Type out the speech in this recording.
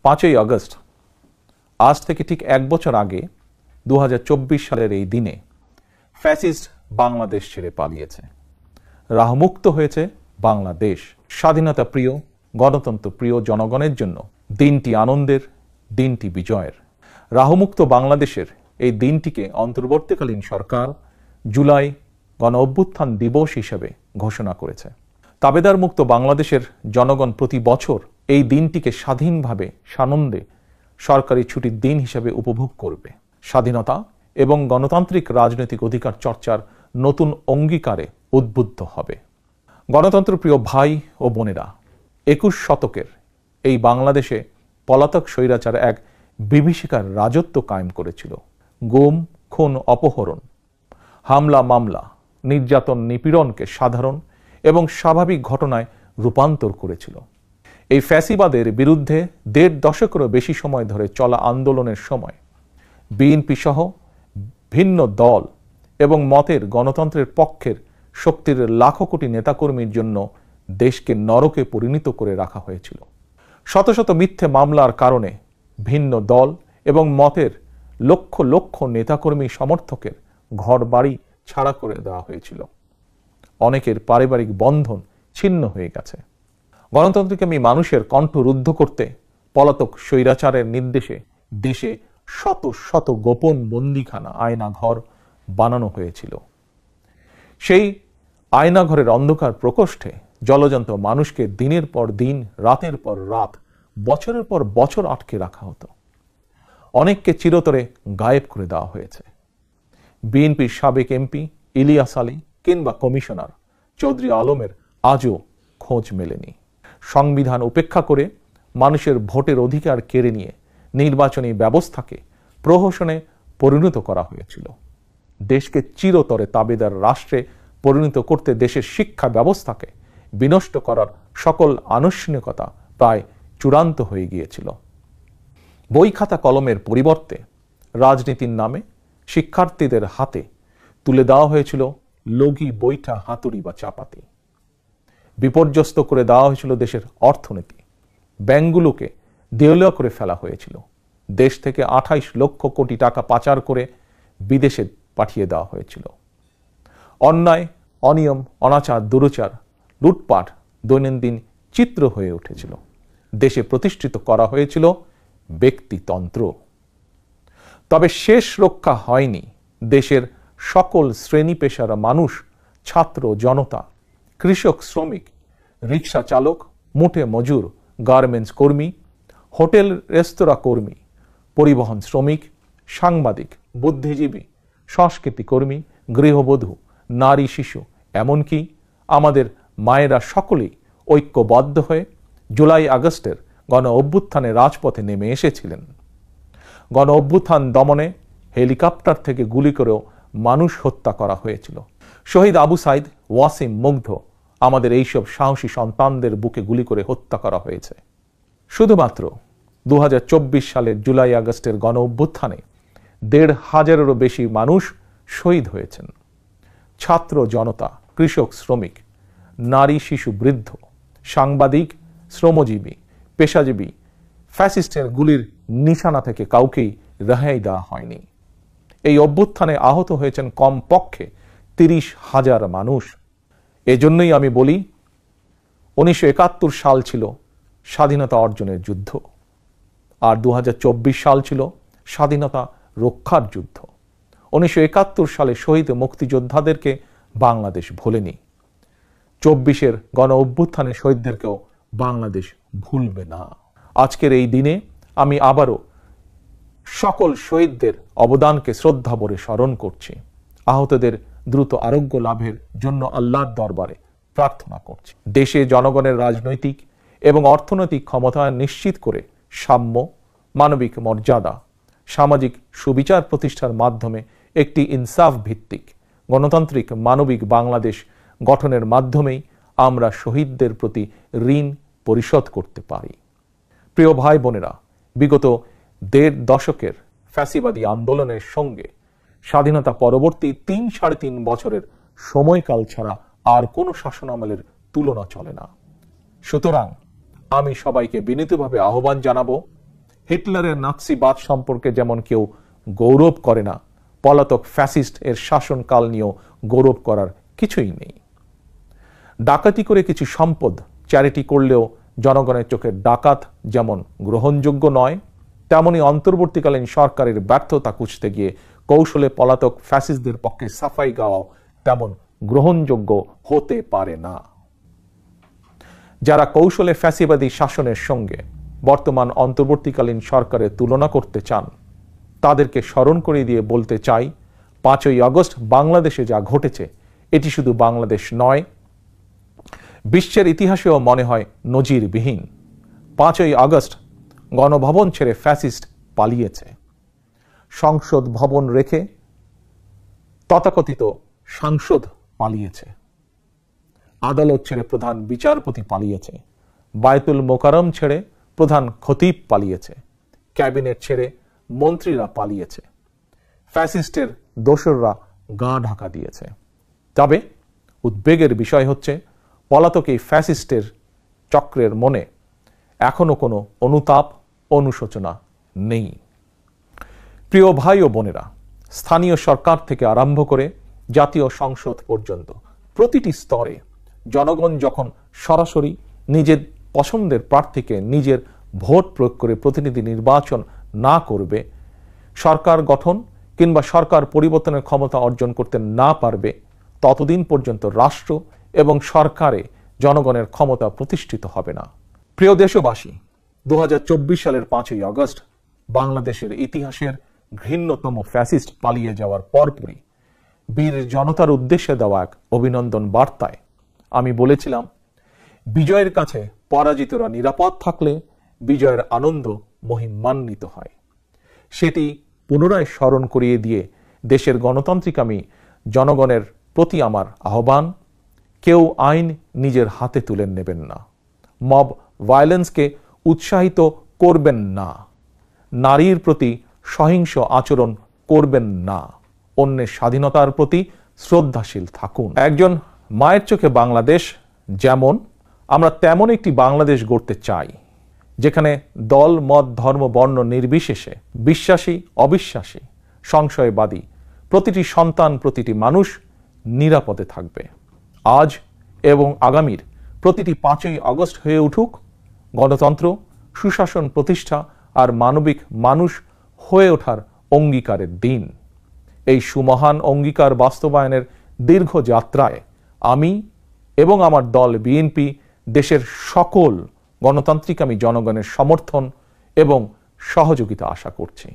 5ই August আজ থেকে ঠিক 1 বছর আগে 2024 সালের এই দিনে ফ্যাসিস্ট বাংলাদেশ ছেড়ে পালিয়েছে। রাহমুক্ত হয়েছে বাংলাদেশ। স্বাধীনতা প্রিয়, গণতন্ত্র প্রিয় জনগণের জন্য দিনটি আনন্দের, দিনটি বিজয়ের। রাহমুক্ত বাংলাদেশের এই দিনটিকে অন্তর্বর্তীকালীন সরকার জুলাই গণ অভ্যুত্থান দিবস হিসেবে ঘোষণা করেছে। তাবেদার মুক্ত বাংলাদেশের জনগণ প্রতি বছর এই দিনটিকে স্বাধীনভাবে সানন্দে সরকারি ছুটির দিন হিসেবে উপভোগ করবে। স্বাধীনতা এবং গণতান্ত্রিক রাজনৈতিক অধিকার চর্চার নতুন অঙ্গীকারে উদ্বুদ্ধ হবে। গণতন্ত্রপ্রিয় ভাই ও বোনেরা, 21 শতকের এই বাংলাদেশে পলাতক স্বৈরাচার এক বিভীষিকার রাজত্ব কায়েম করেছিল। গুম, খুন, অপহরণ, হামলা, মামলা, নির্যাতন, নিপীড়নকে সাধারণ এবং স্বাভাবিক ঘটনায় রূপান্তর করেছিল। এই ফ্যাসিবাদের বিরুদ্ধে 1.5 দশকেরও বেশি সময় ধরে চলা আন্দোলনের সময় বিএনপি সহ ভিন্ন দল এবং মতের গণতন্ত্রের পক্ষের শক্তির লাখো কোটি নেতাকর্মীর জন্য দেশকে নরকে পরিণত করে রাখা হয়েছিল। শত শত মিথ্যে মামলার কারণে ভিন্ন দল এবং মতের লক্ষ লক্ষ নেতাকর্মী সমর্থকের ঘরবাড়ি ছাড়া করে দেওয়া হয়েছিল। অনেকের পারিবারিক বন্ধন ছিন্ন হয়ে গেছে। গণতন্ত্রকামী মানুষের কণ্ঠ রুদ্ধ করতে পলাতক স্বৈরাচারের নির্দেশে দেশে শত শত গোপন বন্দিখানা, আয়নাঘর বানানো হয়েছিল। সেই আয়নাঘরের অন্ধকার প্রকোষ্ঠে জলজন্ত মানুষকে দিনের পর দিন, রাতের পর রাত, বছরের পর বছর আটকে রাখা হতো। অনেককে চিরতরে গায়েব করে দেওয়া হয়েছে। বিএনপির সাবেক এমপি ইলিয়াস আলী কিংবা কমিশনার চৌধুরী আলমের আজও খোঁজ মেলেনি। সংবিধান উপেক্ষা করে মানুষের ভোটের অধিকার কেড়ে নিয়ে নির্বাচনী ব্যবস্থাকে প্রহসনে পরিণত করা হয়েছিল। দেশকে চিরতরে তাবেদার রাষ্ট্রে পরিণত করতে দেশের শিক্ষা ব্যবস্থাকে বিনষ্ট করার সকল আনুষ্ঠানিকতা প্রায় চূড়ান্ত হয়ে গিয়েছিল। বই খাতা কলমের পরিবর্তে রাজনীতির নামে শিক্ষার্থীদের হাতে তুলে দেওয়া হয়েছিল লগি, বৈঠা, হাতুড়ি বা চাপাতি। বিপর্যস্ত করে দেওয়া হয়েছিল দেশের অর্থনীতি। ব্যাংকগুলোকে দেউলিয়া করে ফেলা হয়েছিল। দেশ থেকে 28 লক্ষ কোটি টাকা পাচার করে বিদেশে পাঠিয়ে দেওয়া হয়েছিল। অন্যায়, অনিয়ম, অনাচার, দুরাচার, লুটপাট দৈনন্দিন চিত্র হয়ে উঠেছিল। দেশে প্রতিষ্ঠিত করা হয়েছিল ব্যক্তিতন্ত্র। তবে শেষ রক্ষা হয়নি দেশের সকল শ্রেণী পেশার মানুষ, ছাত্র জনতা, কৃষক, শ্রমিক, রিক্সা চালক, মুঠে মজুর, গার্মেন্টস কর্মী, হোটেল রেস্তোরাঁ কর্মী, পরিবহন শ্রমিক, সাংবাদিক, বুদ্ধিজীবী, সংস্কৃতি কর্মী, গৃহবধূ, নারী, শিশু, এমনকি আমাদের মায়েরা সকলেই ঐক্যবদ্ধ হয়ে জুলাই আগস্টের গণ অভ্যুত্থানে রাজপথে নেমে এসেছিলেন। গণ অভ্যুত্থান দমনে হেলিকপ্টার থেকে গুলি করেও মানুষ হত্যা করা হয়েছিল। শহীদ আবু সাইদ, ওয়াসিম, মুগ্ধ, আমাদের এইসব সাহসী সন্তানদের বুকে গুলি করে হত্যা করা হয়েছে। শুধুমাত্র 2024 সালের জুলাই আগস্টের গণ অভ্যুত্থানে 1,500-এরও বেশি মানুষ শহীদ হয়েছেন। ছাত্র জনতা, কৃষক, শ্রমিক, নারী, শিশু, বৃদ্ধ, সাংবাদিক, শ্রমজীবী, পেশাজীবী, ফ্যাসিস্টের গুলির নিশানা থেকে কাউকেই রেহাই দেওয়া হয়নি। এই অভ্যুত্থানে আহত হয়েছেন কমপক্ষে 30,000 মানুষ। এজন্যই আমি বলি 1971 সাল ছিল স্বাধীনতা অর্জনের যুদ্ধ, আর 2024 সাল ছিল স্বাধীনতা রক্ষার যুদ্ধ। 1971 সালে শহীদ মুক্তিযোদ্ধাদেরকে বাংলাদেশ ভোলেনি। 24-এর গণ অভ্যুত্থানের শহীদদেরকেও বাংলাদেশ ভুলবে না। আজকের এই দিনে আমি আবারও সকল শহীদদের অবদানকে শ্রদ্ধা ভরে স্মরণ করছি। আহতদের দ্রুত আরোগ্য লাভের জন্য আল্লাহর দরবারে প্রার্থনা করছি। দেশে জনগণের রাজনৈতিক এবং অর্থনৈতিক ক্ষমতা নিশ্চিত করে সাম্য, মানবিক মর্যাদা, সামাজিক সুবিচার প্রতিষ্ঠার মাধ্যমে একটি ইনসাফ ভিত্তিক গণতান্ত্রিক মানবিক বাংলাদেশ গঠনের মাধ্যমেই আমরা শহীদদের প্রতি ঋণ পরিশোধ করতে পারি। প্রিয় ভাই বোনেরা, বিগত 1.5 দশকের ফ্যাসিবাদী আন্দোলনের সঙ্গে স্বাধীনতা পরবর্তী 3-3.5 বছরের সময়কাল ছাড়া আর কোনো শাসনামলের তুলনা চলে না। সুতরাং আমি সবাইকে বিনীতভাবে আহ্বান জানাবো, হিটলারের নাৎসিবাদ সম্পর্কে যেমন কেউ গৌরব করে না, পলাতক ফ্যাসিস্ট এর শাসনকাল নিয়েও গৌরব করার কিছুই নেই। ডাকাতি করে কিছু সম্পদ চ্যারিটি করলেও জনগণের চোখে ডাকাত যেমন গ্রহণযোগ্য নয়, তেমনি অন্তর্বর্তীকালীন সরকারের ব্যর্থতা খুঁজতে গিয়ে কৌশলে পলাতক ফ্যাসিস্টদের পক্ষে সাফাই গাওয়াও তেমন গ্রহণযোগ্য হতে পারে না। যারা কৌশলে ফ্যাসিবাদী শাসনের সঙ্গে বর্তমান অন্তর্বর্তীকালীন সরকারের তুলনা করতে চান, তাদেরকে স্মরণ করিয়ে দিয়ে বলতে চাই, 5ই আগস্ট বাংলাদেশে যা ঘটেছে এটি শুধু বাংলাদেশ নয়, বিশ্বের ইতিহাসেও মনে হয় নজিরবিহীন। 5ই আগস্ট গণভবন ছেড়ে ফ্যাসিস্ট পালিয়েছে, সংসদ ভবন রেখে তথাকথিত সাংসদ পালিয়েছে, আদালত ছেড়ে প্রধান বিচারপতি পালিয়েছে, বায়তুল মোকাররম ছেড়ে প্রধান খতিব পালিয়েছে, ক্যাবিনেট ছেড়ে মন্ত্রীরা পালিয়েছে, ফ্যাসিস্টের দোসররা গা ঢাকা দিয়েছে। তবে উদ্বেগের বিষয় হচ্ছে, পলাতক এই ফ্যাসিস্টের চক্রের মনে এখনো কোনো অনুতাপ, অনুশোচনা নেই। প্রিয় ভাই ও বোনেরা, স্থানীয় সরকার থেকে আরম্ভ করে জাতীয় সংসদ পর্যন্ত প্রতিটি স্তরে জনগণ যখন সরাসরি নিজের পছন্দের প্রার্থীকে নিজের ভোট প্রয়োগ করে প্রতিনিধি নির্বাচন না করবে, সরকার গঠন কিংবা সরকার পরিবর্তনের ক্ষমতা অর্জন করতে না পারবে, ততদিন পর্যন্ত রাষ্ট্র এবং সরকারে জনগণের ক্ষমতা প্রতিষ্ঠিত হবে না। প্রিয় দেশবাসী, 2024 সালের 5ই আগস্ট বাংলাদেশের ইতিহাসের ঘৃণ্যতম ফ্যাসিস্ট পালিয়ে যাওয়ার পরপরই বীর জনতার উদ্দেশ্যে দেওয়া এক অভিনন্দন বার্তায় আমি বলেছিলাম, বিজয়ের কাছে পরাজিতরা নিরাপদ থাকলে বিজয়ের আনন্দ মহিমান্বিত হয়। সেটি পুনরায় স্মরণ করিয়ে দিয়ে দেশের গণতান্ত্রিকামী জনগণের প্রতি আমার আহ্বান, কেউ আইন নিজের হাতে তুলে নেবেন না, মব ভায়োলেন্সকে উৎসাহিত করবেন না, নারীর প্রতি সহিংস আচরণ করবেন না, অন্যের স্বাধীনতার প্রতি শ্রদ্ধাশীল থাকুন। একজন মায়ের চোখে বাংলাদেশ যেমন, আমরা তেমন একটি বাংলাদেশ গড়তে চাই, যেখানে দল, মত, ধর্ম, বর্ণ নির্বিশেষে বিশ্বাসী, অবিশ্বাসী, সংশয়বাদী প্রতিটি সন্তান, প্রতিটি মানুষ নিরাপদে থাকবে। আজ এবং আগামীর প্রতিটি 5ই আগস্ট হয়ে উঠুক গণতন্ত্র, সুশাসন প্রতিষ্ঠা আর মানবিক মানুষ হয়ে ওঠার অঙ্গীকারের দিন। এই সুমহান অঙ্গীকার বাস্তবায়নের দীর্ঘ যাত্রায় আমি এবং আমার দল বিএনপি দেশের সকল গণতান্ত্রিকামী জনগণের সমর্থন এবং সহযোগিতা আশা করছি।